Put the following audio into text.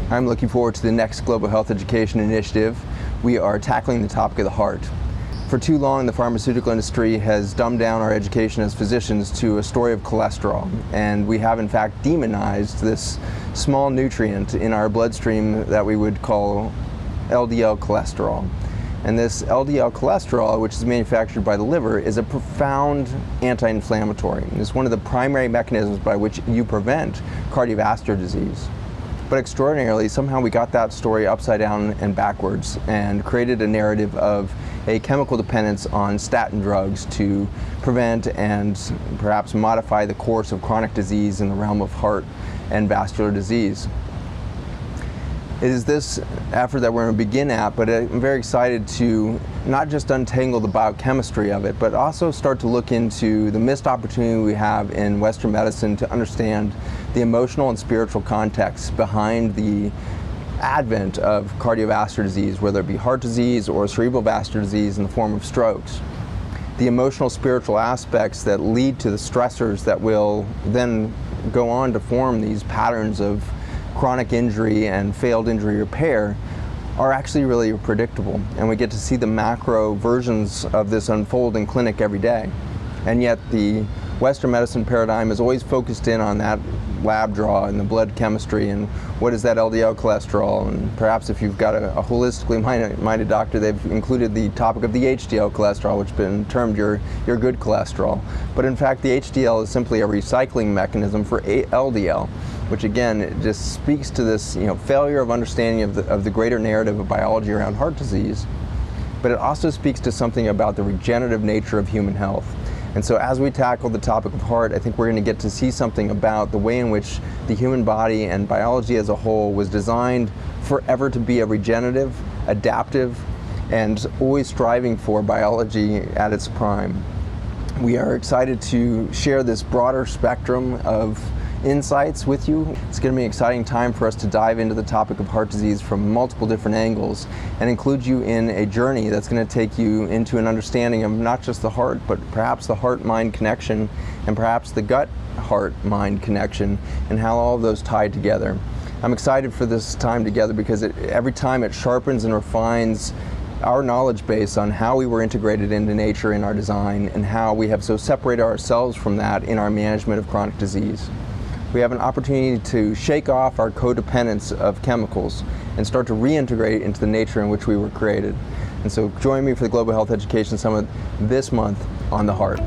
I'm looking forward to the next Global Health Education Initiative. We are tackling the topic of the heart. For too long, the pharmaceutical industry has dumbed down our education as physicians to a story of cholesterol, and we have in fact demonized this small nutrient in our bloodstream that we would call LDL cholesterol. And this LDL cholesterol, which is manufactured by the liver, is a profound anti-inflammatory. It's one of the primary mechanisms by which you prevent cardiovascular disease. But extraordinarily, somehow we got that story upside down and backwards and created a narrative of a chemical dependence on statin drugs to prevent and perhaps modify the course of chronic disease in the realm of heart and vascular disease. It is this effort that we're going to begin at, but I'm very excited to not just untangle the biochemistry of it, but also start to look into the missed opportunity we have in Western medicine to understand the emotional and spiritual context behind the advent of cardiovascular disease, whether it be heart disease or cerebral vascular disease in the form of strokes. The emotional, spiritual aspects that lead to the stressors that will then go on to form these patterns of chronic injury and failed injury repair are actually really predictable, and we get to see the macro versions of this unfold in clinic every day. And yet the Western medicine paradigm is always focused in on that lab draw and the blood chemistry and what is that LDL cholesterol, and perhaps if you've got a holistically minded doctor, they've included the topic of the HDL cholesterol, which has been termed your good cholesterol. But in fact, the HDL is simply a recycling mechanism for LDL, which again, it just speaks to this failure of understanding of the greater narrative of biology around heart disease. But it also speaks to something about the regenerative nature of human health. And so as we tackle the topic of heart, I think we're going to get to see something about the way in which the human body and biology as a whole was designed forever to be a regenerative, adaptive, and always striving for biology at its prime. We are excited to share this broader spectrum of insights with you. It's going to be an exciting time for us to dive into the topic of heart disease from multiple different angles and include you in a journey that's going to take you into an understanding of not just the heart, but perhaps the heart-mind connection and perhaps the gut-heart-mind connection and how all of those tie together. I'm excited for this time together because every time it sharpens and refines our knowledge base on how we were integrated into nature in our design and how we have so separated ourselves from that in our management of chronic disease. We have an opportunity to shake off our codependence of chemicals and start to reintegrate into the nature in which we were created. And so join me for the Global Health Education Summit this month on the heart.